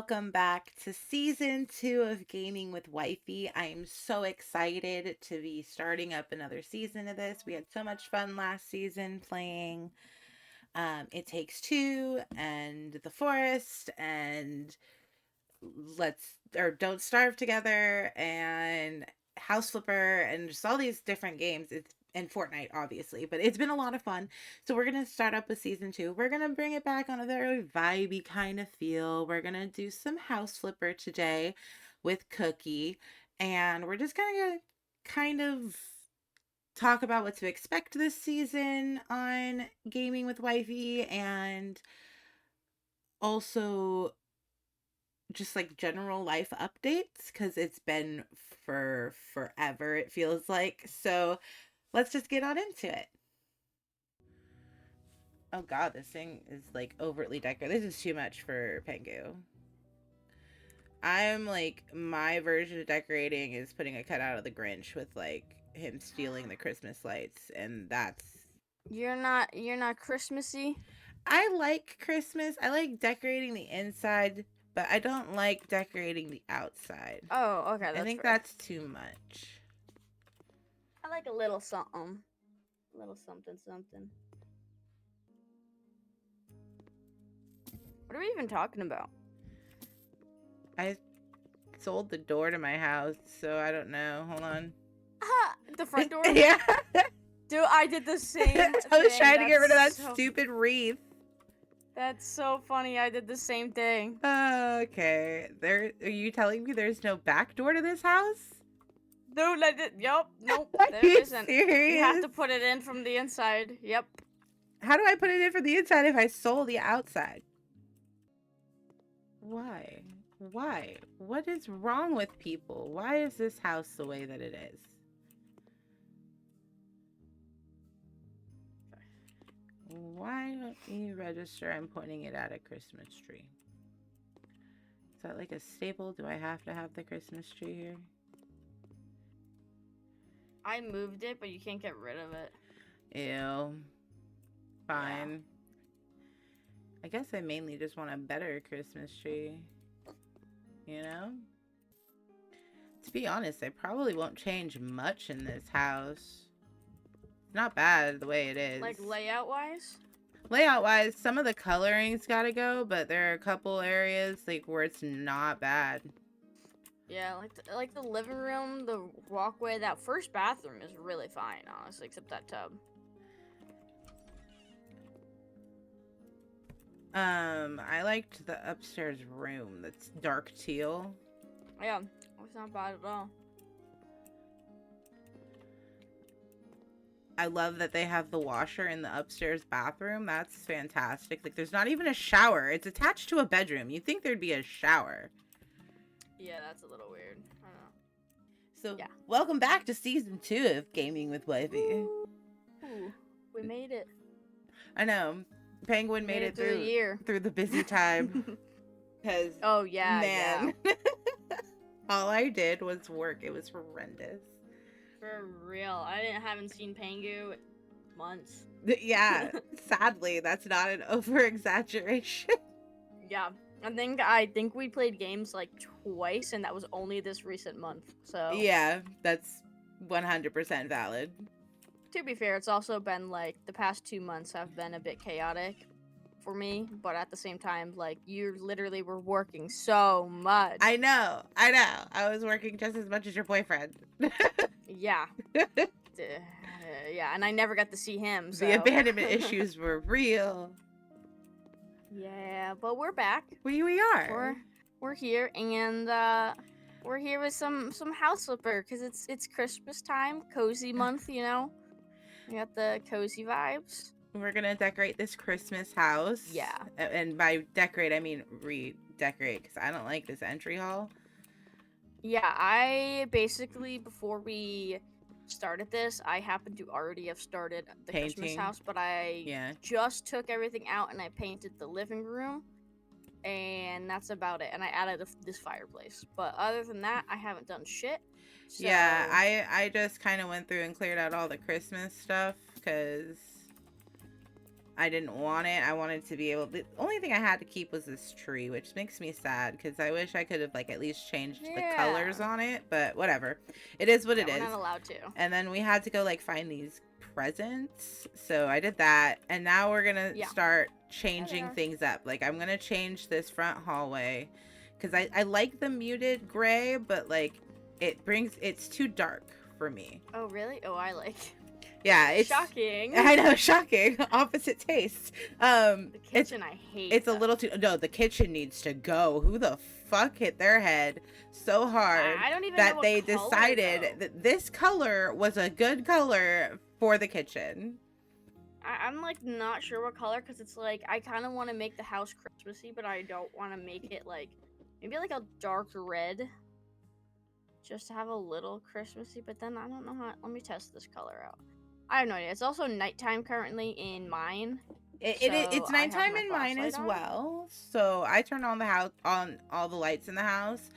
welcome back to season 2 of Gaming with Wifey. I am so excited to be starting up another season of this. We had so much fun last season playing It Takes Two and The Forest and Don't Starve Together and House Flipper and just all these different games. And Fortnite, obviously, but it's been a lot of fun. So we're gonna start up with season 2. We're gonna bring it back on a very vibey kind of feel. We're gonna do some House Flipper today with Cookie, and we're just gonna kind of talk about what to expect this season on Gaming with Wifey, and also just like general life updates because it's been for forever, it feels like. So let's just get on into it. Oh god, this thing is like overtly decorated. This is too much for Pengu. I'm like, my version of decorating is putting a cutout of the Grinch with like him stealing the Christmas lights, and that's You're not Christmassy? I like Christmas. I like decorating the inside, but I don't like decorating the outside. Oh, okay, I that's think fair. that's too much. I like a little something. A little something. What are we even talking about? I sold the door to my house, so I don't know. Hold on. The front door? Yeah. Dude, I did the same I was thing. trying to get rid of that so, stupid wreath. That's so funny. I did the same thing. Okay. Are you telling me there's no back door to this house? Dude, nope, Are there you isn't. serious? You have to put it in from the inside. Yep. How do I put it in from the inside if I sold the outside? Why? Why? What is wrong with people? Why is this house the way that it is? Why don't you register? I'm pointing it at a Christmas tree. Is that like a staple? Do I have to have the Christmas tree here? I moved it, but you can't get rid of it. Ew. Fine. Yeah. I guess I mainly just want a better Christmas tree. You know? To be honest, I probably won't change much in this house. It's not bad the way it is. Like layout-wise? Layout-wise, some of the coloring's gotta go, but there are a couple areas like where it's not bad. Yeah, like the living room, the walkway, that first bathroom is really fine, honestly, except that tub. I liked the upstairs room that's dark teal. Yeah, it's not bad at all. I love that they have the washer in the upstairs bathroom. That's fantastic. Like, there's not even a shower. It's attached to a bedroom. You'd think there'd be a shower. Yeah, that's a little weird. I don't know. So, yeah. Welcome back to season 2 of Gaming with Wifey. Ooh, we made it. I know. Penguin made it through the year. Through the busy time. Because, oh, yeah, man. Yeah. All I did was work. It was horrendous. For real. I haven't seen Pengu in months. Yeah, sadly, that's not an over-exaggeration. Yeah. I think we played games like twice, and that was only this recent month. So yeah, that's 100% valid. To be fair, it's also been like the past 2 months have been a bit chaotic for me, but at the same time, like, you literally were working so much. I know. I was working just as much as your boyfriend. Yeah. Yeah, and I never got to see him. So. The abandonment issues were real. Yeah, but we're back. We are. We're here, and we're here with some house flipper because it's Christmas time, cozy month. You know, we got the cozy vibes. We're gonna decorate this Christmas house. Yeah, and by decorate I mean redecorate because I don't like this entry hall. Yeah, I basically, before we started this, I happened to already have started the Painting. Christmas house, but I just took everything out and I painted the living room, and that's about it. And I added this fireplace, but other than that, I haven't done shit. So... Yeah, I just kind of went through and cleared out all the Christmas stuff because I didn't want it. I wanted to be able. The only thing I had to keep was this tree, which makes me sad because I wish I could have like at least changed the Yeah. colors on it. But whatever, it is what Yeah, it we're is. not allowed to. And then we had to go like find these presents. So I did that, and now we're gonna Yeah. start Yeah, changing they are. things up. Like I'm gonna change this front hallway because I like the muted gray, but like it's too dark for me. Oh, really? Oh, I like. Yeah, it's Shocking. I know, shocking. Opposite tastes. The It's kitchen, I hate. it's a little too. No, the kitchen needs to go. Who the fuck hit their head so hard I don't even know that what they color, decided though. that this color was a good color for the kitchen? I'm like not sure what color because it's like I kind of want to make the house Christmassy, but I don't want to make it like maybe like a dark red, just to have a little Christmassy. But then I don't know how. Let me test this color out. I have no idea. It's also nighttime currently in mine. It's So I have nighttime my in mine flashlight as on. well, so I turn on the house on all the lights in the house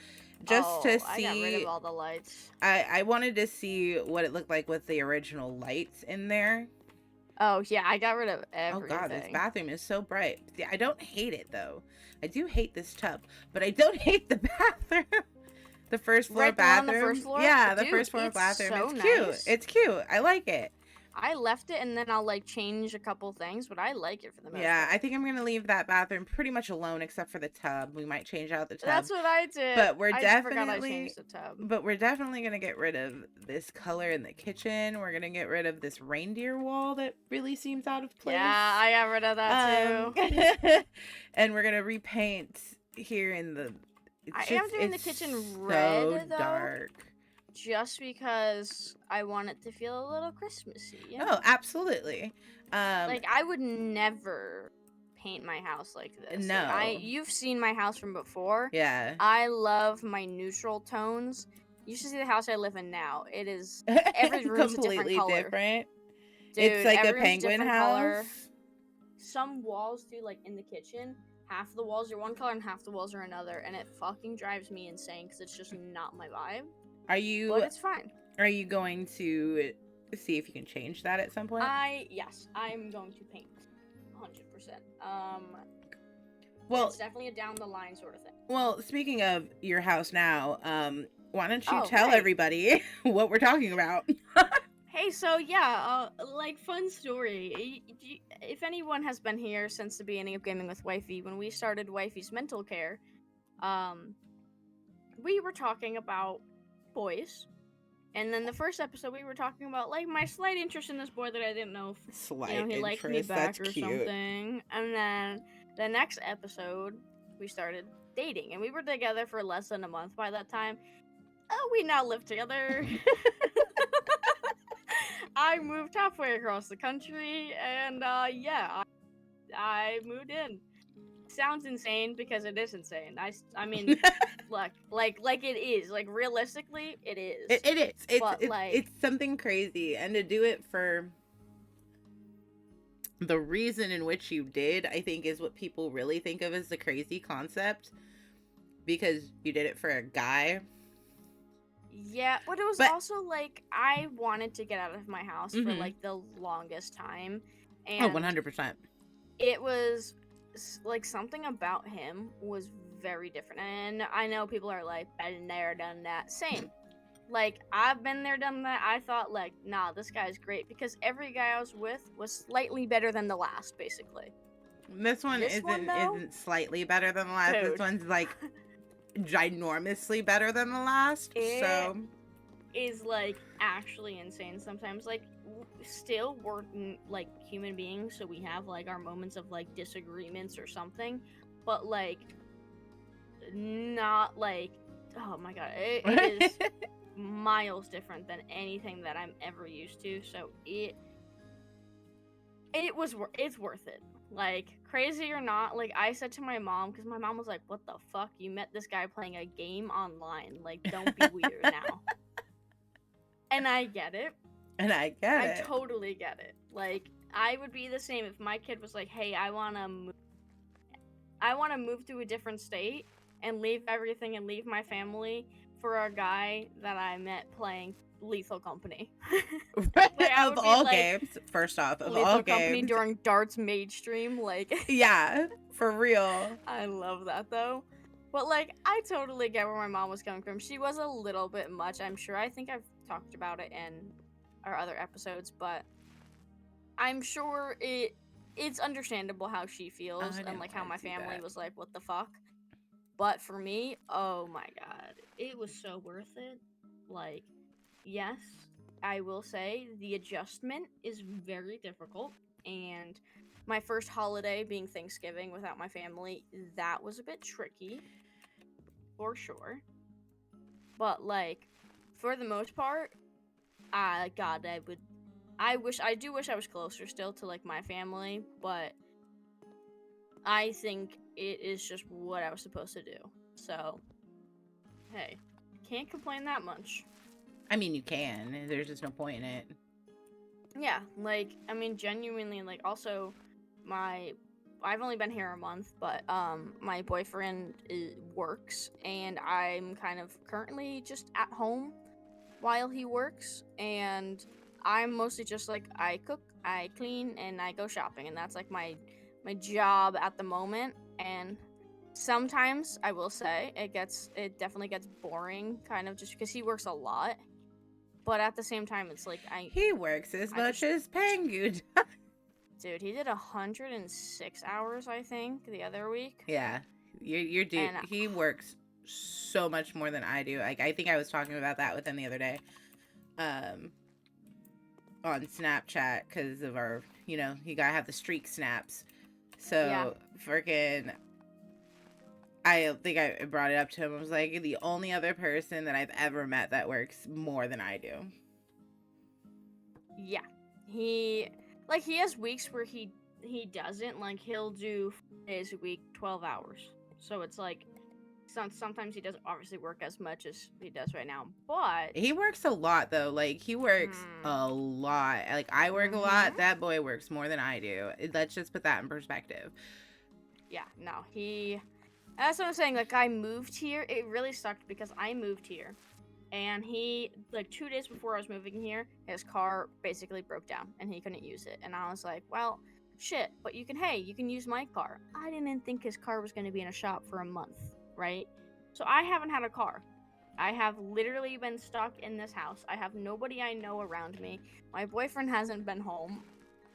just to Oh, I got rid see. of all the lights. I wanted to see what it looked like with the original lights in there. Oh yeah, I got rid of Oh god, this everything. bathroom is so bright. See, I don't hate it though. I do hate this tub, but I don't hate the bathroom. The first floor Right, the one on bathroom. the first floor? Yeah, the Dude, first floor it's bathroom. so It's cute. nice. It's cute. I like it. I left it and then I'll like change a couple things, but I like it for the most Yeah, part. I think I'm gonna leave that bathroom pretty much alone except for the tub. We might change out the tub. That's what I did. But we're I definitely forgot I changed the tub. But we're definitely gonna get rid of this color in the kitchen. We're gonna get rid of this reindeer wall that really seems out of place. Yeah, I got rid of that too. And we're gonna repaint here in the. I am doing the kitchen red though, dark. just because I want it to feel a little Christmassy. You know? Oh, absolutely. Like I would never paint my house like this. No. Like, you've seen my house from before. Yeah. I love my neutral tones. You should see the house I live in now. It is every room's a different completely color. different. Dude, It's like a every room's penguin different house. color. Some walls do, like in the kitchen, half of the walls are one color and half the walls are another, and it fucking drives me insane because it's just not my vibe. Are you? But it's fine. Are you going to see if you can change that at some point? Yes, I'm going to paint, 100%. Well, it's definitely a down the line sort of thing. Well, speaking of your house now, why don't you Oh, tell right. everybody what we're talking about? Hey, so yeah, like fun story. If anyone has been here since the beginning of Gaming with Wifey, when we started Wifey's mental care, we were talking about boys. And then the first episode, we were talking about like my slight interest in this boy that I didn't know if he liked me back or something. And then the next episode, we started dating, and we were together for less than a month by that time. We now live together. I moved halfway across the country, and yeah, I moved in. Sounds insane because it is insane. I mean, look, like it is. Like realistically, it is. It is. It's something crazy, and to do it for the reason in which you did, I think, is what people really think of as the crazy concept, because you did it for a guy. Yeah, but it was also like I wanted to get out of my house for like the longest time, and 100%. It was like something about him was very different, and I know people are like, been there, done that. Same. Like, I've been there, done that. I thought, like, nah, this guy's great, because every guy I was with was slightly better than the last, basically. This one isn't slightly better than the last. Dude. This one's like ginormously better than the last. So is like actually insane sometimes. Like, still we're like human beings, so we have like our moments of like disagreements or something, but like not like, oh my god, it is miles different than anything that I'm ever used to. So it's worth it. Like, crazy or not, like I said to my mom, because my mom was like, what the fuck, you met this guy playing a game online, like, don't be weird now. And I get it. I totally get it. Like, I would be the same if my kid was like, hey, I want to move to a different state and leave everything and leave my family for a guy that I met playing Lethal Company. Of all games, first off, of all Company games. during Darts Mage stream, like. Yeah, for real. I love that, though. But, like, I totally get where my mom was coming from. She was a little bit much, I'm sure. I think I've talked about it in our other episodes, but I'm sure it's understandable how she feels and, like, how my family was like, what the fuck? But for me, oh my god, it was so worth it. Like, yes, I will say the adjustment is very difficult, and my first holiday being Thanksgiving without my family, that was a bit tricky, for sure. But, like, for the most part, God, I do wish I was closer still to, like, my family, but I think it is just what I was supposed to do. So, hey, can't complain that much. I mean, you can. There's just no point in it. Yeah, like, I mean, genuinely, like, also, I've only been here a month, but, my boyfriend works, and I'm kind of currently just at home while he works, and I'm mostly just, like, I cook, I clean, and I go shopping, and that's, like, my job at the moment, and sometimes, I will say, it definitely gets boring, kind of, just because he works a lot. But at the same time, it's like he works as much as Pengu. Dude, he did 106 hours, I think, the other week. Yeah, your dude. And he works so much more than I do. Like, I think I was talking about that with him the other day, on Snapchat, because of our, you gotta have the streak snaps. So freaking. I think I brought it up to him. I was like, the only other person that I've ever met that works more than I do. Yeah. He has weeks where he doesn't. Like, he'll do 4 days a week, 12 hours. So it's like, sometimes he doesn't obviously work as much as he does right now. But he works a lot, though. Like, he works a lot. Like, I work a lot. That boy works more than I do. Let's just put that in perspective. Yeah, no, that's what I'm saying. Like, I moved here. It really sucked because I moved here. And he, like, 2 days before I was moving here, his car basically broke down and he couldn't use it. And I was like, well, shit, but you can use my car. I didn't think his car was going to be in a shop for a month, right? So I haven't had a car. I have literally been stuck in this house. I have nobody I know around me. My boyfriend hasn't been home.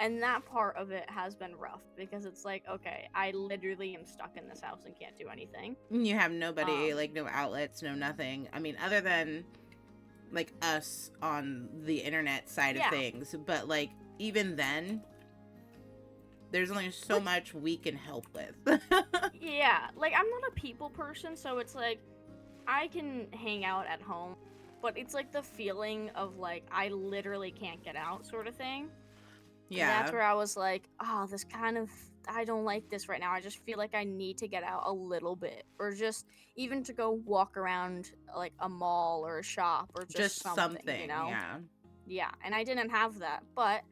And that part of it has been rough because it's like, okay, I literally am stuck in this house and can't do anything. You have nobody, like, no outlets, no nothing. I mean, other than, like, us on the internet side of things. But, like, even then, there's only so much we can help with. Yeah, like, I'm not a people person, so it's like, I can hang out at home. But it's, like, the feeling of, like, I literally can't get out sort of thing. Yeah. And that's where I was like, this kind of, I don't like this right now. I just feel like I need to get out a little bit. Or just even to go walk around, like, a mall or a shop or just something, you know? Yeah. Yeah, and I didn't have that. But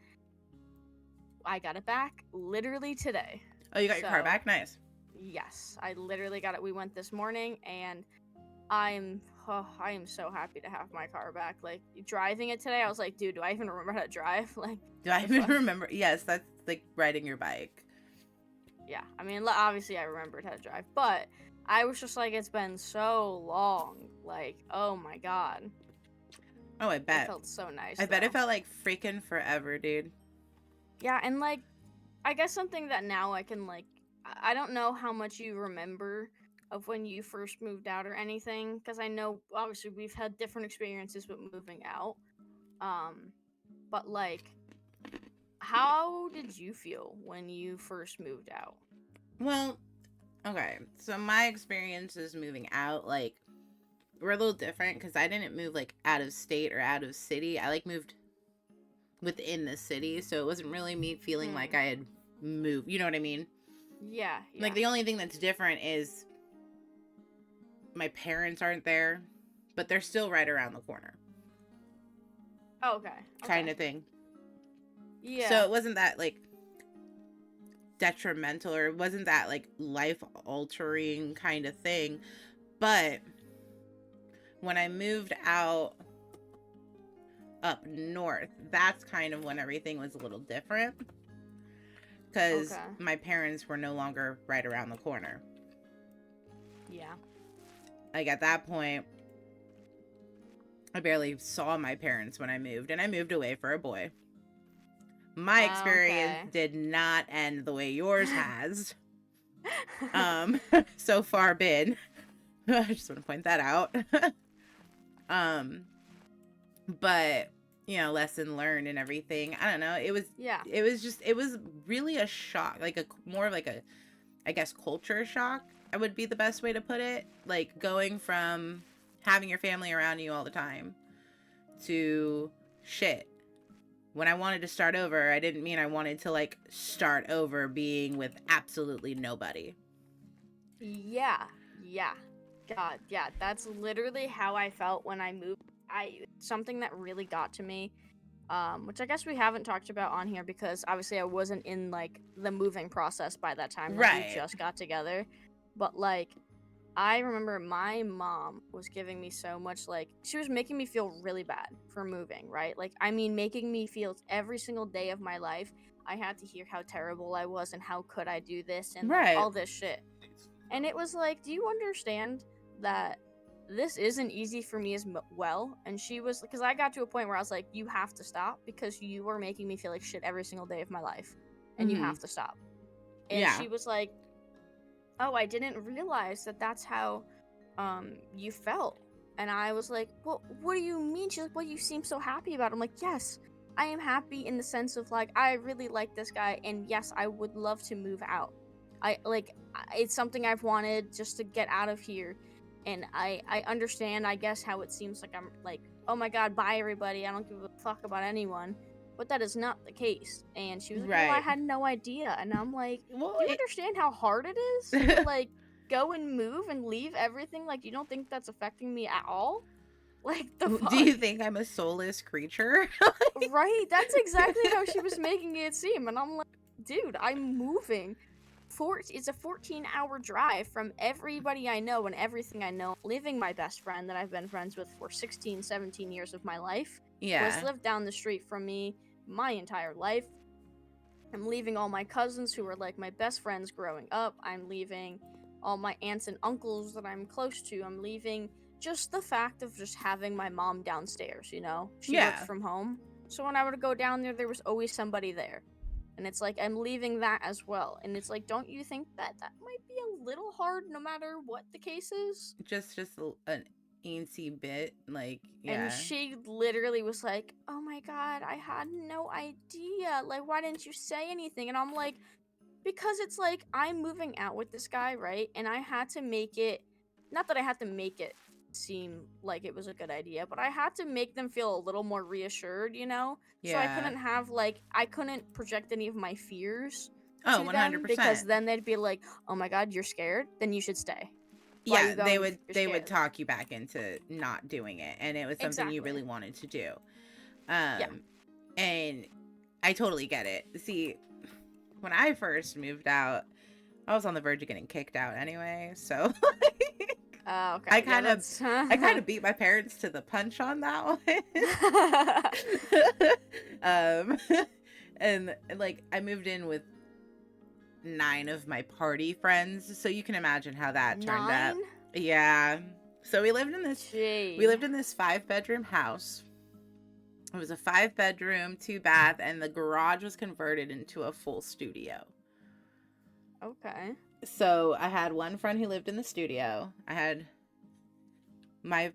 I got it back literally today. Oh, you got your car back? Nice. Yes, I literally got it. We went this morning, and I am so happy to have my car back. Like, driving it today, I was like, dude, do I even remember how to drive? Like, do I even remember? Yes, that's like riding your bike. Yeah, I mean, obviously I remembered how to drive, but I was just like, it's been so long. Like, oh my god. Oh, I bet. It felt so nice. I bet it felt like freaking forever, dude. Yeah, and, like, I guess something that now I can, like, I don't know how much you remember of when you first moved out or anything, because I know obviously we've had different experiences with moving out, but, like, how did you feel when you first moved out? Well, okay, so my experiences moving out, like, were a little different because I didn't move, like, out of state or out of city. I, like, moved within the city, so it wasn't really me feeling like I had moved, you know what I mean? Yeah. Like, the only thing that's different is my parents aren't there, but they're still right around the corner. Okay. Kind of thing. Yeah. So it wasn't that, like, detrimental, or it wasn't that, like, life altering kind of thing, but when I moved out up north, that's kind of when everything was a little different, because my parents were no longer right around the corner. Yeah. Like, at that point, I barely saw my parents when I moved, and I moved away for a boy. My experience did not end the way yours has. So far been. I just want to point that out. But, you know, lesson learned and everything. I don't know. It was really a shock, like more of like a, I guess, culture shock, I would be the best way to put it. Like, going from having your family around you all the time to shit. When I wanted to start over, I didn't mean I wanted to, like, start over being with absolutely nobody. Yeah. God, yeah. That's literally how I felt when I moved. Something that really got to me, which I guess we haven't talked about on here because obviously I wasn't in, like, the moving process by that time. Like, we just got together. But, like, I remember my mom was giving me so much, like, she was making me feel really bad for moving, right? Like, I mean, making me feel every single day of my life, I had to hear how terrible I was and how could I do this and like, all this shit. And it was like, do you understand that this isn't easy for me as well? And she was, because I got to a point where I was like, you have to stop because you were making me feel like shit every single day of my life. And you have to stop. And she was like, oh, I didn't realize that that's how you felt. And I was like, well, what do you mean? She's like, well, you seem so happy about it. I'm like, yes, I am happy in the sense of, like, I really like this guy, and yes, I would love to move out. It's something I've wanted just to get out of here. And I understand, I guess, how it seems like I'm like, oh my god, bye everybody, I don't give a fuck about anyone. But that is not the case. And she was like, well, I had no idea. And I'm like, well, do you understand how hard it is to, like, go and move and leave everything? Like, you don't think that's affecting me at all? Like, the fuck? Do you think I'm a soulless creature? Right? That's exactly how she was making it seem. And I'm like, dude, I'm moving. It's a 14-hour drive from everybody I know and everything I know. Leaving my best friend that I've been friends with for 16, 17 years of my life. Yeah. Who has lived down the street from me my entire life. I'm leaving all my cousins who were like my best friends growing up. I'm leaving all my aunts and uncles that I'm close to. I'm leaving just the fact of just having my mom downstairs, you know? She works from home. So when I would go down there was always somebody there. And it's like, I'm leaving that as well. And it's like, don't you think that might be a little hard no matter what the case is? Just an antsy bit, like, yeah. And she literally was like, oh my god, I had no idea. Like, why didn't you say anything? And I'm like, because it's like, I'm moving out with this guy, right? And I had to make it, not that I had to make it seem like it was a good idea, but I had to make them feel a little more reassured, you know? Yeah. So I couldn't have, like, I couldn't project any of my fears to 100%. Them because then they'd be like, oh my god, you're scared? Then you should stay. Yeah, they would talk you back into not doing it, and it was something you really wanted to do. And I totally get it. See, when I first moved out, I was on the verge of getting kicked out anyway, so okay. I kind of beat my parents to the punch on that one. And like, I moved in with 9 of my party friends, so you can imagine how that turned out. Yeah. So we lived in this 5-bedroom house. It was a 5-bedroom, 2-bath, and the garage was converted into a full studio. Okay. So I had one friend who lived in the studio. I had my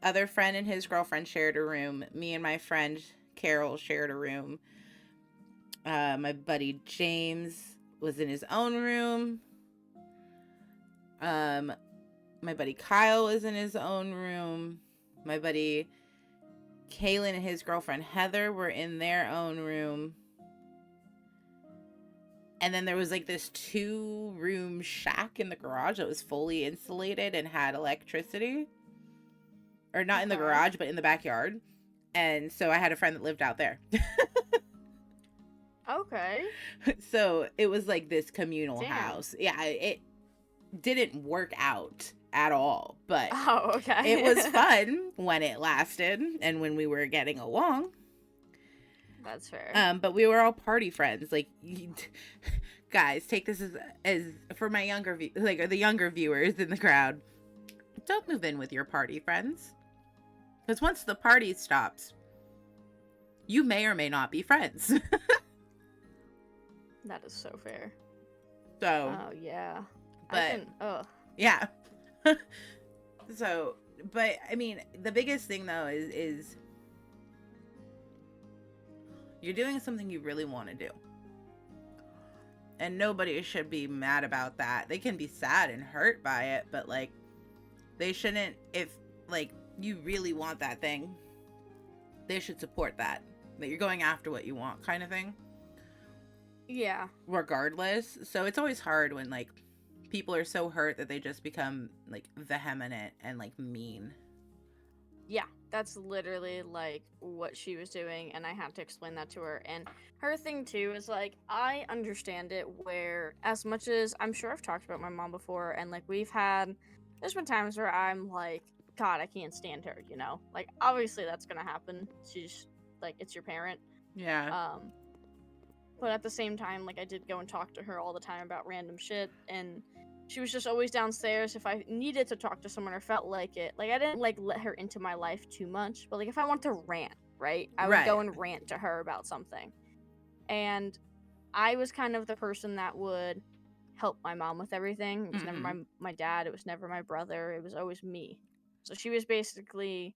other friend and his girlfriend shared a room. Me and my friend Carol shared a room. My buddy James was in his own room. My buddy Kyle was in his own room. My buddy Kaylin and his girlfriend Heather were in their own room. And then there was like this 2-room shack in the garage that was fully insulated and had electricity. Or not in the garage, but in the backyard. And so I had a friend that lived out there. Okay. So it was like this communal house. Yeah, didn't work out at all, but oh, okay. it was fun when it lasted and when we were getting along. That's fair. But we were all party friends. Like, guys, take this as for my younger the younger viewers in the crowd. Don't move in with your party friends, because once the party stops, you may or may not be friends. That is so fair. So. Oh yeah. But. Yeah. So, but I mean, the biggest thing though is you're doing something you really want to do. And nobody should be mad about that. They can be sad and hurt by it, but like, they shouldn't, if like you really want that thing, they should support that you're going after what you want, kind of thing. Yeah. Regardless. So it's always hard when like people are so hurt that they just become like vehement and like mean. Yeah, that's literally like what she was doing, and I had to explain that to her. And her thing too is like, I understand it, where as much as I'm sure I've talked about my mom before, and like there's been times where I'm like, God, I can't stand her, you know? Like, obviously that's gonna happen. She's like, it's your parent. Yeah. But at the same time, like, I did go and talk to her all the time about random shit, and she was just always downstairs if I needed to talk to someone or felt like it. Like, I didn't, like, let her into my life too much, but, like, if I want to rant, right? I would go and rant to her about something. And I was kind of the person that would help my mom with everything. It was never my dad. It was never my brother. It was always me. So she was basically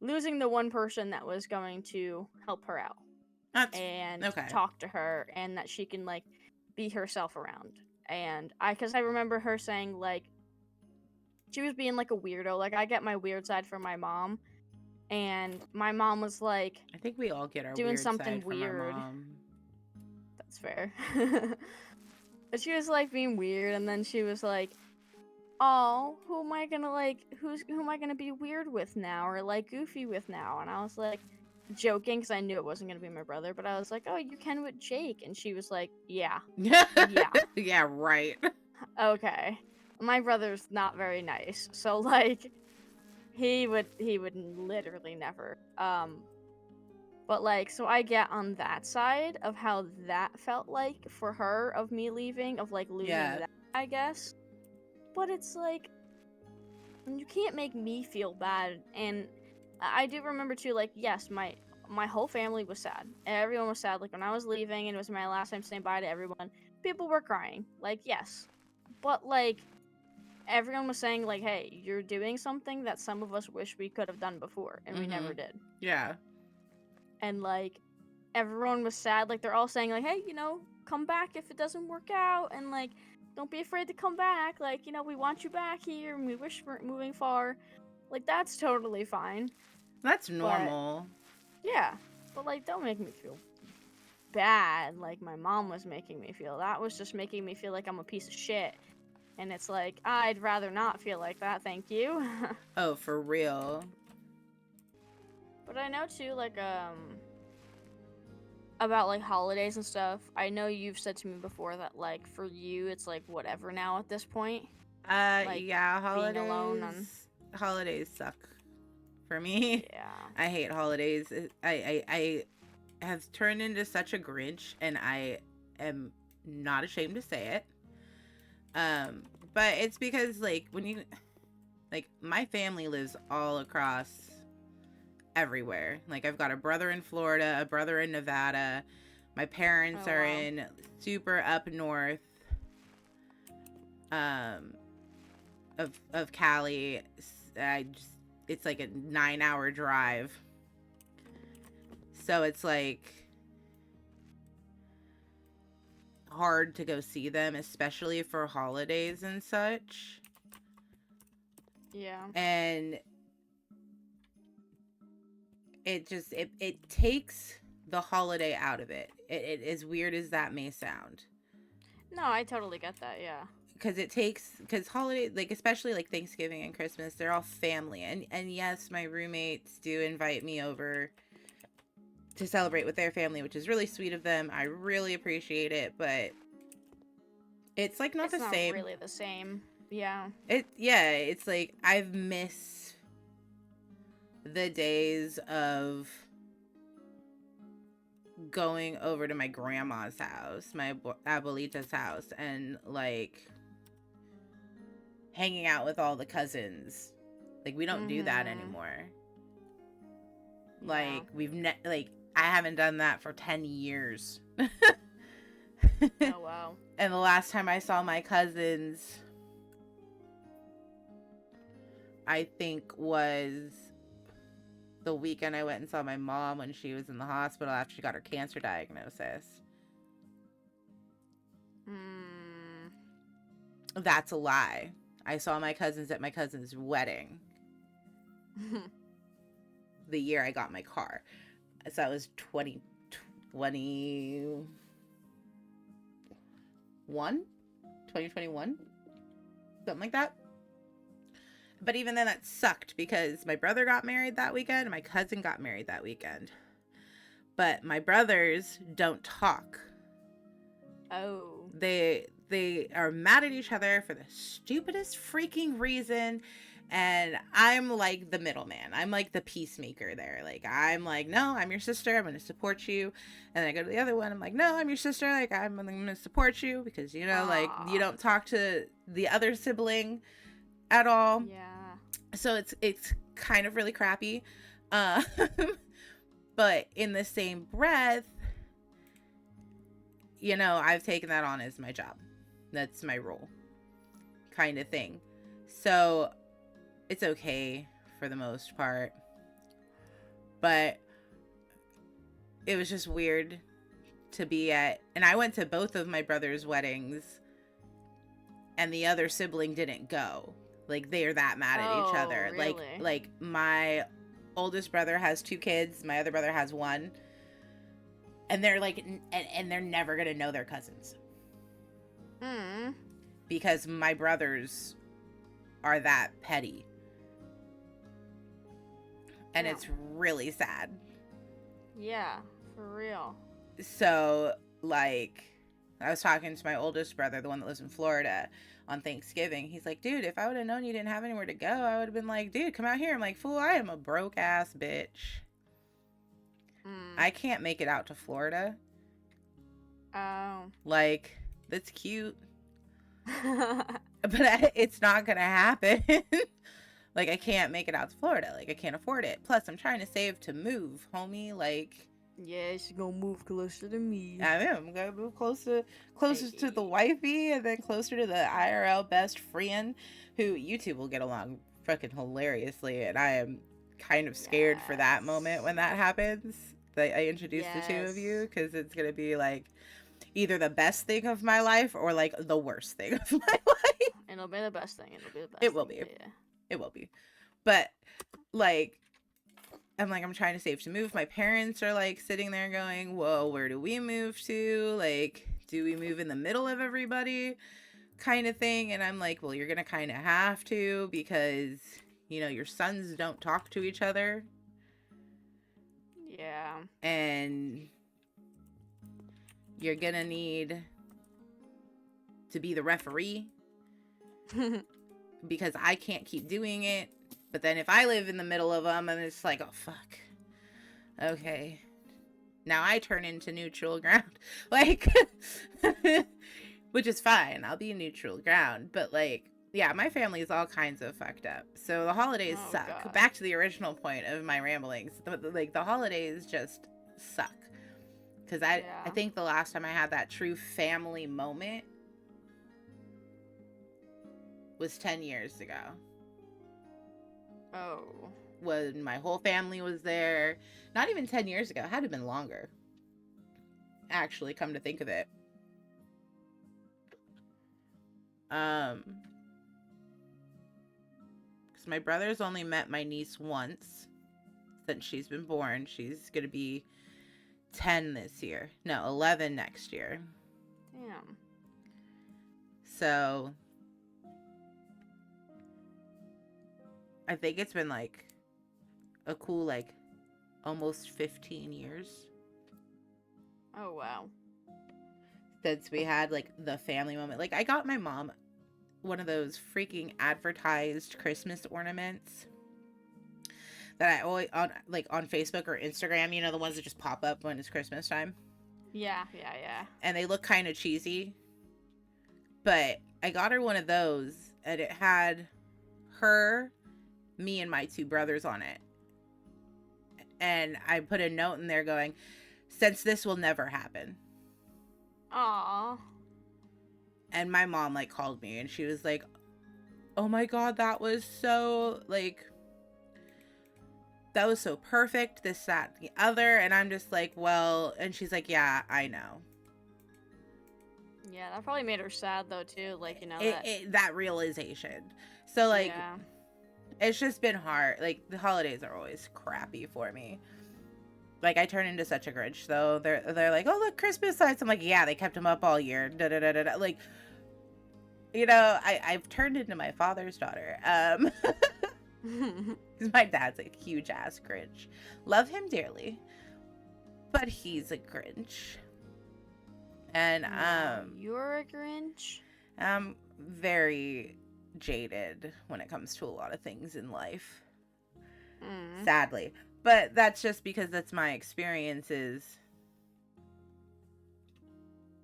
losing the one person that was going to help her out. Talk to her, and that she can, like, be herself around. And because I remember her saying, like, she was being like a weirdo. Like, I get my weird side from my mom, and my mom was like, I think we all get our doing weird something side weird. From our mom. That's fair. But she was like being weird, and then she was like, oh, who am I gonna be weird with now, or like goofy with now? And I was like, joking, because I knew it wasn't gonna be my brother, but I was like, oh, you can with Jake. And she was like, yeah. Yeah, right. Okay. My brother's not very nice, so like, he would literally never. But like, so I get on that side of how that felt like for her, of me leaving, of like losing that, I guess. But it's like, you can't make me feel bad. And I do remember too, like, yes, my whole family was sad. Everyone was sad. Like, when I was leaving and it was my last time saying bye to everyone, people were crying. Like, yes. But like, everyone was saying like, hey, you're doing something that some of us wish we could have done before, and we never did. Yeah. And like, everyone was sad. Like, they're all saying like, hey, you know, come back if it doesn't work out, and like, don't be afraid to come back. Like, you know, we want you back here, and we wish we're moving far. Like, that's totally fine. That's normal. But, yeah. But like, don't make me feel bad like my mom was making me feel. That was just making me feel like I'm a piece of shit. And it's like, I'd rather not feel like that, thank you. Oh, for real. But I know too, like, about like holidays and stuff. I know you've said to me before that like, for you it's like whatever now at this point. Like, yeah, holidays. Being alone holidays suck for me. Yeah. I hate holidays. I have turned into such a Grinch, and I am not ashamed to say it. But it's because like, when you, like, my family lives all across everywhere. Like, I've got a brother in Florida, a brother in Nevada. My parents are in super up north of Cali. It's like a 9-hour drive. So it's like hard to go see them, especially for holidays and such. Yeah. And it just it takes the holiday out of it. It as weird as that may sound. No, I totally get that. Yeah. Because holiday, like, especially like Thanksgiving and Christmas, they're all family, and yes, my roommates do invite me over to celebrate with their family, which is really sweet of them. I really appreciate it, but It's like not it's the not same. really the same. Yeah. It's like I've missed the days of going over to my grandma's house, my abuelita's house, and like hanging out with all the cousins. Like we don't do that anymore. Yeah. Like we've like I haven't done that for 10 years. Oh wow. And the last time I saw my cousins, I think was the weekend I went and saw my mom when she was in the hospital after she got her cancer diagnosis. That's a lie. I saw my cousins at my cousin's wedding. The year I got my car. So that was 2021? 2021? Something like that. But even then, that sucked because my brother got married that weekend and my cousin got married that weekend. But my brothers don't talk. Oh. They are mad at each other for the stupidest freaking reason. And I'm like the middleman. I'm like the peacemaker there. Like, I'm like, no, I'm your sister. I'm going to support you. And then I go to the other one. I'm like, no, I'm your sister. Like, I'm going to support you because, you know, like, you don't talk to the other sibling at all. Yeah. So it's kind of really crappy. But in the same breath, you know, I've taken that on as my job. That's my role kind of thing. So it's okay for the most part. But it was just weird to be at, and I went to both of my brother's weddings and the other sibling didn't go. Like, they're that mad at each other. Really? Like my oldest brother has 2 kids, my other brother has 1. And they're like, and they're never gonna know their cousins. Because my brothers are that petty. And it's really sad. Yeah, for real. So, like, I was talking to my oldest brother, the one that lives in Florida, on Thanksgiving. He's like, dude, if I would have known you didn't have anywhere to go, I would have been like, dude, come out here. I'm like, fool, I am a broke ass bitch. I can't make it out to Florida. Oh. Like, that's cute. But it's not gonna happen. Like, I can't make it out to Florida. Like, I can't afford it. Plus, I'm trying to save to move, homie. Like, yes, you're gonna move closer to me. I am. I'm gonna move closer to the wifey, and then closer to the IRL best friend, who you two will get along fucking hilariously. And I am kind of scared for that moment when that happens. That I introduce the 2 of you, because it's gonna be like either the best thing of my life or like the worst thing of my life. It'll be the best thing. It'll be the best. It will be. Yeah. It will be. But like, I'm trying to save to move. My parents are like sitting there going, well, where do we move to? Like, do we move in the middle of everybody? Kind of thing. And I'm like, well, you're gonna kind of have to, because, you know, your sons don't talk to each other. Yeah. And you're gonna need to be the referee. Because I can't keep doing it. But then if I live in the middle of them, and it's like, oh, fuck. Okay. Now I turn into neutral ground. Like, which is fine. I'll be neutral ground. But, like, yeah, my family is all kinds of fucked up. So the holidays suck. God. Back to the original point of my ramblings. The holidays just suck. Because I think the last time I had that true family moment was 10 years ago. Oh. When my whole family was there. Not even 10 years ago. It had to have been longer. Actually, come to think of it. Because my brother's only met my niece once since she's been born. She's going to be 10 this year. No, 11 next year. Damn. So I think it's been like a cool, like, almost 15 years. Oh, wow. since we had like the family moment. Like I got my mom one of those freaking advertised Christmas ornaments that I always on Facebook or Instagram, you know, the ones that just pop up when it's Christmas time. Yeah. And they look kind of cheesy. But I got her one of those, and it had her, me, and my 2 brothers on it. And I put a note in there going, since this will never happen. Aww. And my mom like called me and she was like, oh my God, that was so perfect, this, that, the other. And I'm just like, well, and she's like, yeah, I know. Yeah, that probably made her sad though too, like, you know, that realization. So like, yeah. It's just been hard. Like the holidays are always crappy for me. Like I turn into such a Grinch though. They're like, oh look, Christmas lights. I'm like, yeah, they kept them up all year. Da da da da da. Like, you know, I've turned into my father's daughter. Because my dad's a huge ass Grinch. Love him dearly, but he's a Grinch. And you're a Grinch? I'm very jaded when it comes to a lot of things in life. Sadly. But that's just because that's my experiences.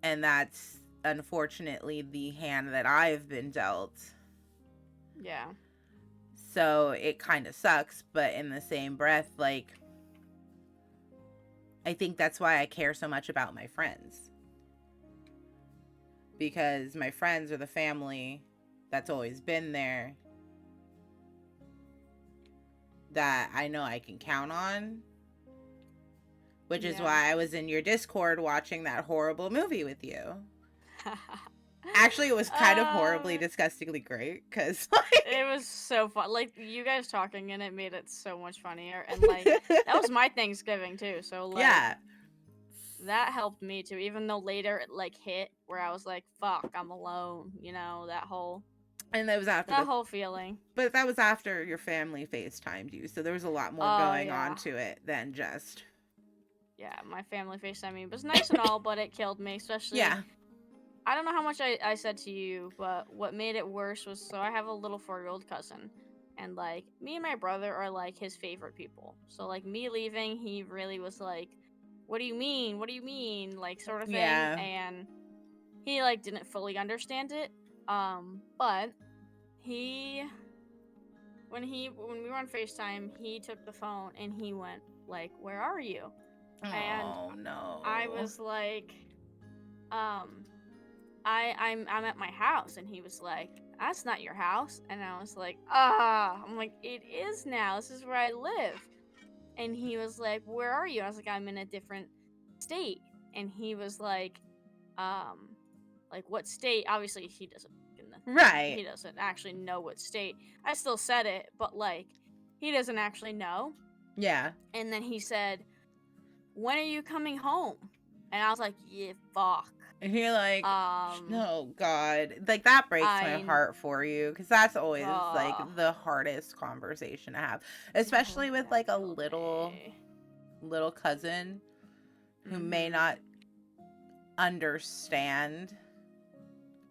And that's unfortunately the hand that I've been dealt. Yeah. So it kind of sucks, but in the same breath, like, I think that's why I care so much about my friends. Because my friends are the family that's always been there, that I know I can count on. Which is why I was in your Discord watching that horrible movie with you. Actually, it was kind of horribly, disgustingly great, because like, it was so fun. Like, you guys talking, and it made it so much funnier. And like, that was my Thanksgiving too, so like, yeah, that helped me too. Even though later it like hit where I was like, "Fuck, I'm alone," you know, that whole. And that was after that whole feeling. But that was after your family FaceTimed you, so there was a lot more going on to it than just. Yeah, my family FaceTimed me. It was nice and all, but it killed me, especially. Yeah. I don't know how much I said to you, but what made it worse was, so I have a little 4-year-old cousin, and like me and my brother are like his favorite people. So like me leaving, he really was like, "What do you mean? What do you mean?" Like sort of thing. Yeah. And he like didn't fully understand it. But when we were on FaceTime, he took the phone and he went like, "Where are you?" Oh, no. I was like, I'm at my house, and he was like, "That's not your house." And I was like, I'm like, "It is now. This is where I live." And he was like, "Where are you?" I was like, "I'm in a different state." And he was like, "What state?" Obviously, he doesn't. Right. He doesn't actually know what state. I still said it, but like, he doesn't actually know. Yeah. And then he said, "When are you coming home?" And I was like, "Yeah, fuck." And you're like, "No, God." Like, that breaks my heart for you, because that's always, like, the hardest conversation to have. Especially with, like, a little cousin who may not understand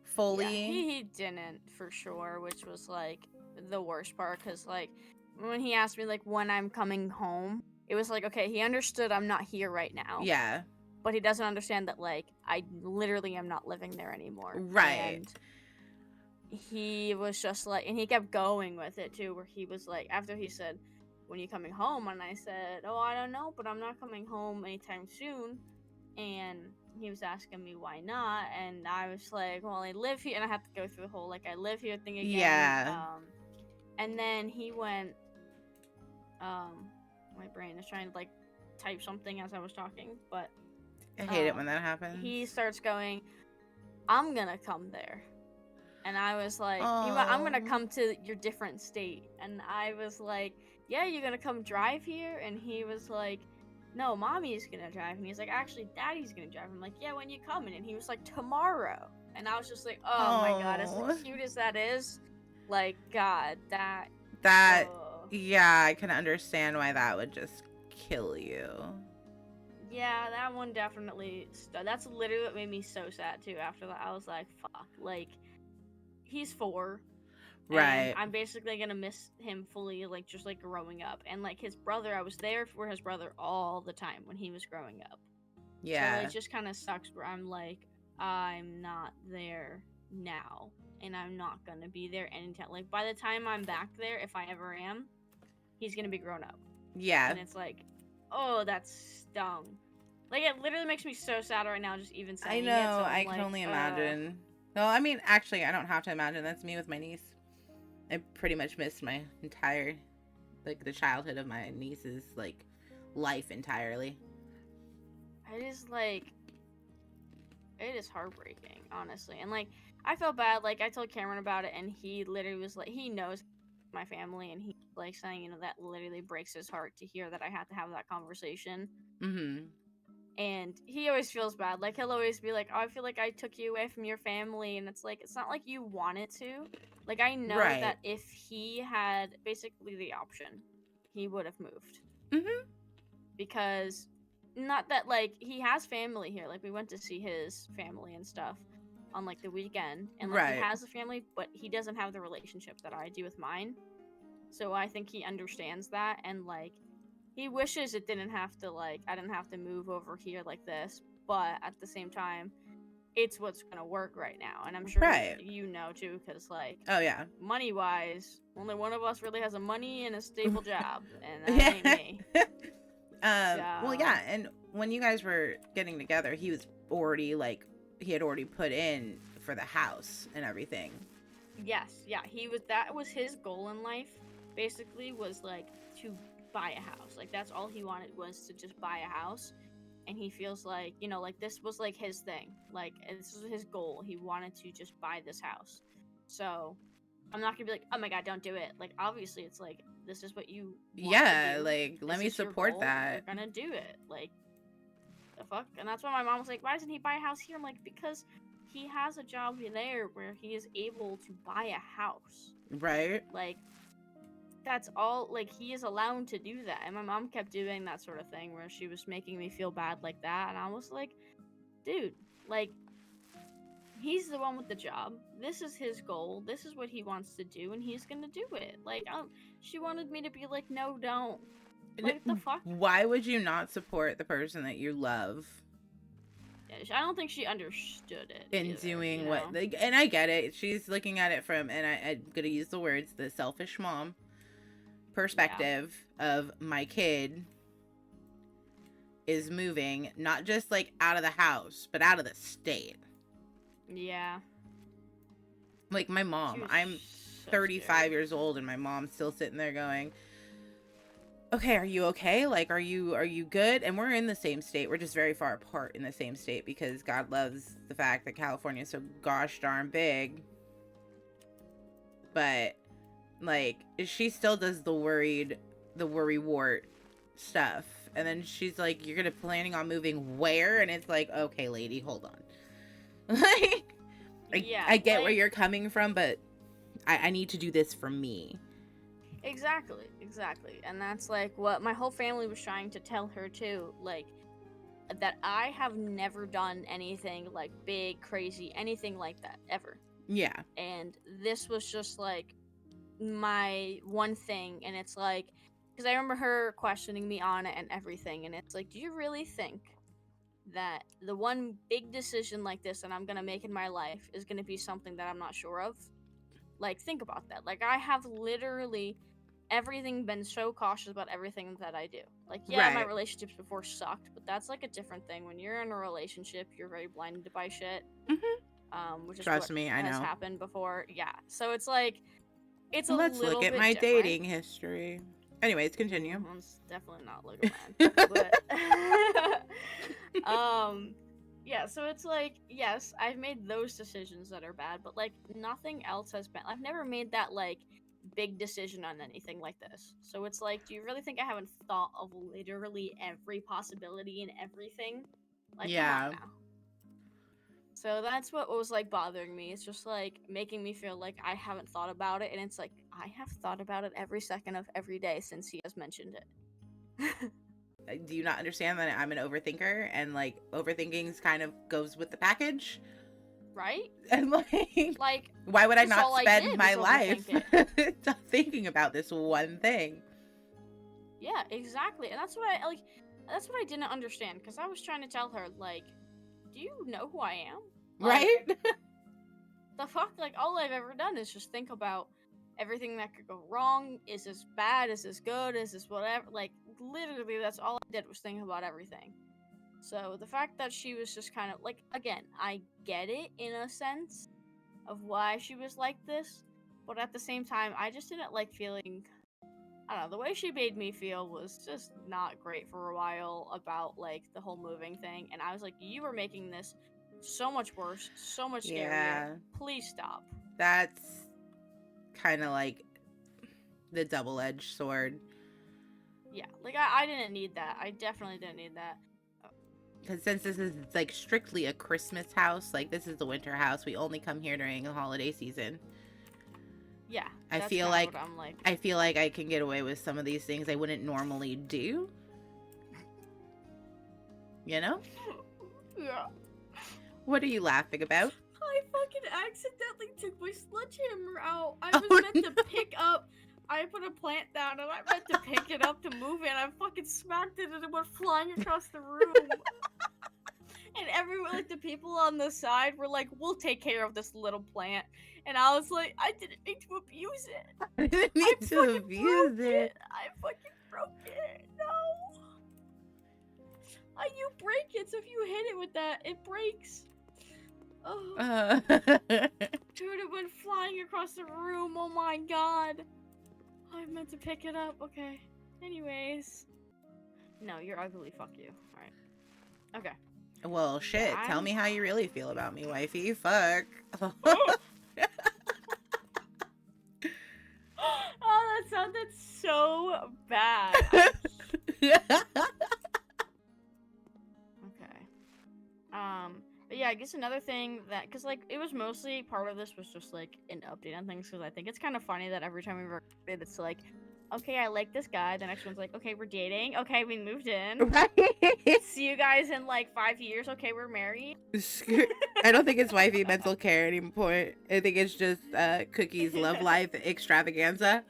fully. Yeah, he didn't, for sure, which was, like, the worst part, because, like, when he asked me, like, when I'm coming home, it was like, okay, he understood I'm not here right now. Yeah. But he doesn't understand that, like, I literally am not living there anymore. Right. And he was just like, and he kept going with it too, where he was like, after he said, "When are you coming home?" And I said, "Oh, I don't know, but I'm not coming home anytime soon." And he was asking me why not, and I was like, "Well, I live here," and I have to go through the whole, like, I live here thing again. Yeah. And then he went, my brain is trying to, like, type something as I was talking, but I hate it when that happens. He starts going, "I'm gonna come there." And I was like, "I'm gonna come to your different state." And I was like, "Yeah, you're gonna come drive here?" And he was like, "No, Mommy's gonna drive." And he's like, "Actually, Daddy's gonna drive." I'm like, "Yeah, when you coming?" And he was like, "Tomorrow." And I was just like, oh my God, as cute as that is, like, God, that yeah, I can understand why that would just kill you. Yeah, that one definitely. That's literally what made me so sad too. After that, I was like, "Fuck!" Like, he's 4, and Right. I'm basically gonna miss him fully, like just like growing up. And like his brother, I was there for his brother all the time when he was growing up. So it Yeah. just kind of sucks where I'm like, I'm not there now, and I'm not gonna be there anytime. Like by the time I'm back there, if I ever am, he's gonna be grown up. Yeah. And it's like, oh, that's stung. Like it literally makes me so sad right now just even saying I it. So know. I'm I can like, only imagine. No, I mean, actually, I don't have to imagine. That's me with my niece. I pretty much missed my entire, like, the childhood of my niece's, like, life entirely. it is like, it is heartbreaking, honestly. And like, I felt bad. Like I told Cameron about it, and he literally was like, he knows my family, and he like saying, you know, that literally breaks his heart to hear that I had to have that conversation. Mm-hmm. And he always feels bad. Like he'll always be like, "Oh, I feel like I took you away from your family," and it's like it's not like you wanted to. Like I know Right. that if he had basically the option, he would have moved. Mm-hmm. Because not that like he has family here. Like we went to see his family and stuff on like the weekend, and like he Right. has a family, but he doesn't have the relationship that I do with mine. So I think he understands that, and like he wishes it didn't have to like I didn't have to move over here like this, but at the same time, it's what's gonna work right now, and I'm sure Right. you know too, because like Oh, yeah. money wise, only one of us really has a money and a stable job, and that Yeah. ain't me. Well, So yeah, and when you guys were getting together, he was already, like, he had already put in for the house and everything. yes, yeah, that was his goal in life, basically, was like to buy a house. Like that's all he wanted was to just buy a house. And he feels like, you know, like this was like his thing. Like this was his goal. He wanted to just buy this house. So I'm not gonna be like, oh my god, don't do it. Like obviously it's like this is what you want to Yeah, do. like, let This me is your support goal. You're that. gonna do it. Like the fuck? And that's why my mom was like, why doesn't he buy a house here? I'm like, because he has a job there where he is able to buy a house. Right. Like that's all, like he is allowed to do that. And my mom kept doing that sort of thing where she was making me feel bad like that, and I was like, dude, like he's the one with the job. This is his goal. This is what he wants to do, and he's gonna do it. Like she wanted me to be like, no, don't. Like the fuck? Why would you not support the person that you love I don't think she understood it in either, doing you what, know? like, and I get it. She's looking at it from, and I'm gonna use the words, the selfish mom Yeah. perspective of my kid is moving, not just like out of the house, but out of the state. Yeah. Like my mom, I'm So 35 scary. years old, and my mom's still sitting there going, okay, are you okay? Like, are you good? And we're in the same state. We're just very far apart in the same state because God loves the fact that California is so gosh darn big. But like, she still does the worry wart stuff. And then she's like, you're gonna planning on moving where? And it's like, okay, lady, hold on. Like, Yeah, I get like, where you're coming from, but I need to do this for me. exactly. And that's like what my whole family was trying to tell her too. Like that I have never done anything like big, crazy, anything like that ever. Yeah. And this was just like my one thing, and it's like, because I remember her questioning me on it and everything, and it's like, do you really think that the one big decision like this that I'm gonna make in my life is gonna be something that I'm not sure of? Like, think about that. Like, I have literally everything been so cautious about everything that I do. Like, yeah, my Right. relationships before sucked, but that's like a different thing. When you're in a relationship, you're very blinded by shit. Which is Trust what me, I has know. happened before. Yeah. So it's like it's a Let's look little at bit my different. dating history. Anyways, continue. It's definitely not looking mine. But yeah, so it's like, yes, I've made those decisions that are bad, but like nothing else has been. I've never made that like big decision on anything like this. So it's like, do you really think I haven't thought of literally every possibility and everything? Like, come on Yeah. now. So that's what was like bothering me. It's just like making me feel like I haven't thought about it, and it's like I have thought about it every second of every day since he has mentioned it. Do you not understand that I'm an overthinker and like overthinking kind of goes with the package? Right? And like why would I not spend my life thinking about this one thing? Yeah, exactly. And that's what I didn't understand, because I was trying to tell her, like, do you know who I am? Like, right? The fuck? Like, all I've ever done is just think about everything that could go wrong. Is this bad? Is this good? Is this whatever? Like, literally, that's all I did was think about everything. So the fact that she was just kind of like, again, I get it in a sense of why she was like this, but at the same time, I just didn't like feeling, I don't know, the way she made me feel was just not great for a while about like the whole moving thing. And I was like, you were making this so much worse, so much scarier. Yeah. Please stop. That's kind of like the double-edged sword. Yeah, like I didn't need that. I definitely didn't need that. Because since this is like strictly a Christmas house, like this is the winter house, we only come here during the holiday season. Yeah, I feel like I can get away with some of these things I wouldn't normally do. You know? Yeah. What are you laughing about? I fucking accidentally took my sledgehammer out. I was meant to pick up. I put a plant down and I meant to pick it up to move it, and I fucking smacked it and it went flying across the room. And everyone, like, the people on the side were like, we'll take care of this little plant. And I was like, I didn't mean to abuse it. I didn't mean to abuse it. I fucking broke it. No. You break it, so if you hit it with that, it breaks. Oh. Dude, it went flying across the room. Oh my god. I meant to pick it up. Okay. Anyways. No, you're ugly. Fuck you. Alright. Okay. Well, shit. Yeah, tell me how you really feel about me, wifey. Fuck. Oh, that sounded so bad. Okay. But yeah, I guess another thing that, because like it was mostly part of this was just like an update on things, because I think it's kind of funny that every time we record it, it's like, okay, I like this guy. The next one's like, okay, we're dating. Okay, we moved in. Right. See you guys in like 5 years. Okay, we're married. I don't think it's wifey mental care anymore. I think it's just Cookie's love life extravaganza.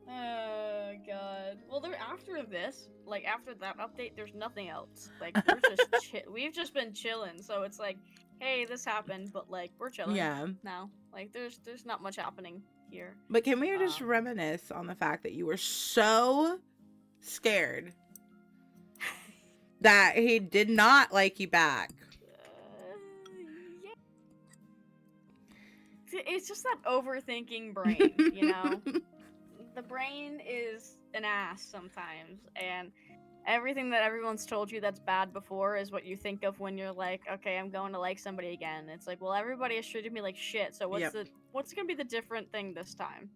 Oh god. Well, after this, like after that update, there's nothing else. Like we're just we've just been chilling. So it's like, hey, this happened, but like we're chilling. Yeah. Now, like there's not much happening here. But can we just reminisce on the fact that you were so scared that he did not like you back? Yeah. It's just that overthinking brain, you know? The brain is an ass sometimes, and everything that everyone's told you that's bad before is what you think of when you're like, okay, I'm going to like somebody again. It's like, well, everybody has treated me like shit, so what's gonna be the different thing this time?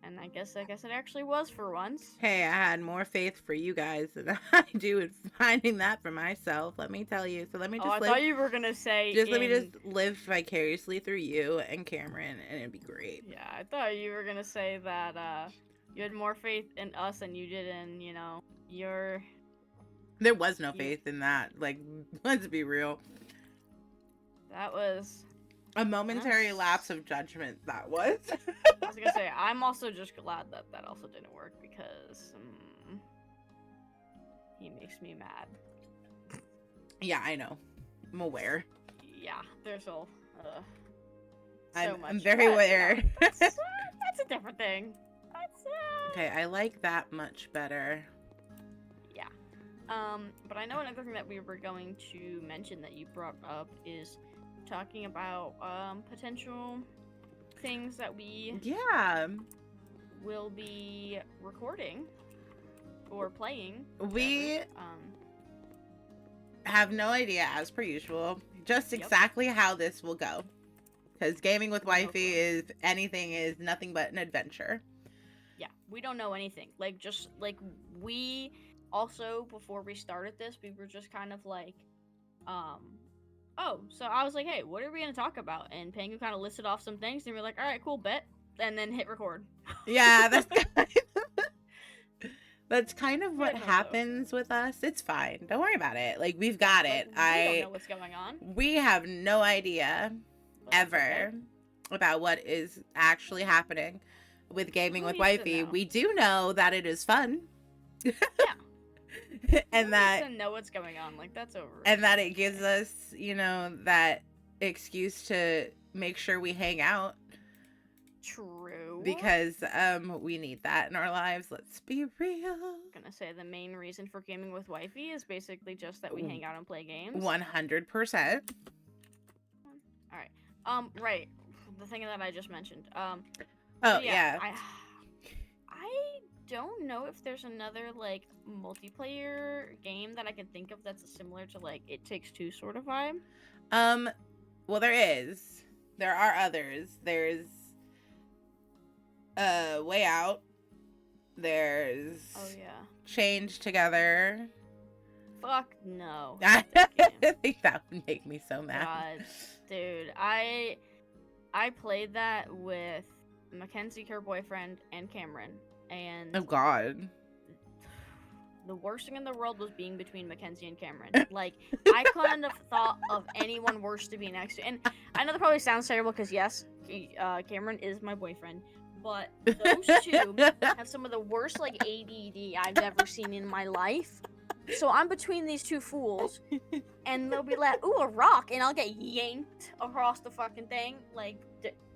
And I guess it actually was for once. Hey, I had more faith for you guys than I do in finding that for myself, let me tell you. So let me just I thought you were gonna say let me just live vicariously through you and Cameron, and it'd be great. Yeah, I thought you were gonna say that you had more faith in us than you did in, you know, There was no faith in that. Like, let's be real. That was a momentary lapse of judgment, that was. I was gonna say, I'm also just glad that also didn't work, because he makes me mad. Yeah, I know. I'm aware. Yeah, there's so much. I'm very aware. That's a different thing. Okay, I like that much better. Yeah. But I know another thing that we were going to mention that you brought up is talking about potential things that we will be recording or playing. We have no idea, as per usual, just exactly how this will go. Because gaming with wifey is nothing but an adventure. Yeah, we don't know anything. Like, just like we also, before we started this, we were just kind of like, so I was like, hey, what are we gonna talk about? And Pangu kind of listed off some things, and we were like, all right, cool, bet, and then hit record. Yeah, that's That's kind of what happens with us. It's fine. Don't worry about it. Like, we've got it. We don't know what's going on. We have no idea ever about what is actually happening with Gaming with Wifey. We do know that it is fun. Yeah. And that to know what's going on, like, that's over. And that it gives us, you know, that excuse to make sure we hang out. True. Because we need that in our lives. Let's be real. I'm gonna say the main reason for Gaming with Wifey is basically just that we hang out and play games. 100%. All right. Right. The thing that I just mentioned. Yeah. I don't know if there's another like multiplayer game that I can think of that's similar to like It Takes Two sort of vibe. Well, there is. There are others. There's Way Out. There's Change Together. Fuck no. I think that would make me so mad. God, dude, I played that with Mackenzie, her boyfriend, and Cameron, and oh god, the worst thing in the world was being between Mackenzie and Cameron. Like, I couldn't have thought of anyone worse to be next to. And I know that probably sounds terrible because yes, Cameron is my boyfriend. But those two have some of the worst, like, ADD I've ever seen in my life. So I'm between these two fools, and they'll be like, ooh, a rock, and I'll get yanked across the fucking thing. Like,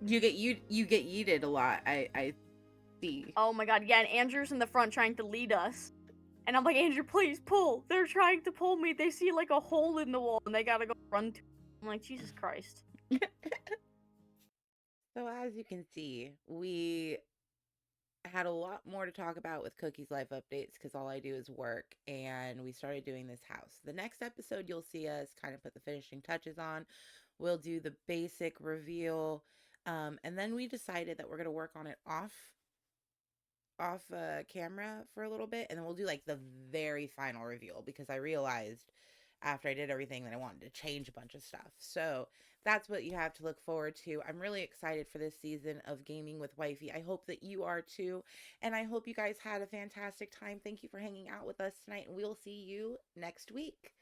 you get yeeted a lot, I see. Oh my god, yeah, and Andrew's in the front trying to lead us. And I'm like, Andrew, please, pull. They're trying to pull me. They see, like, a hole in the wall, and they gotta go run to it. I'm like, Jesus Christ. So as you can see, we had a lot more to talk about with Cookie's life updates because all I do is work, and we started doing this house. The next episode, you'll see us kind of put the finishing touches on. We'll do the basic reveal, and then we decided that we're going to work on it off camera for a little bit, and then we'll do like the very final reveal because I realized after I did everything that I wanted to change a bunch of stuff. So that's what you have to look forward to. I'm really excited for this season of Gaming with Wifey. I hope that you are too. And I hope you guys had a fantastic time. Thank you for hanging out with us tonight. And we'll see you next week.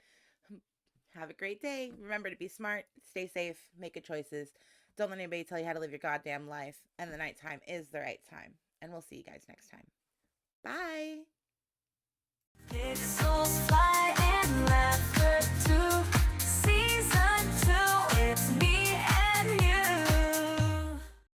Have a great day. Remember to be smart, stay safe, make good choices. Don't let anybody tell you how to live your goddamn life. And the nighttime is the right time. And we'll see you guys next time. Bye. Pixels fly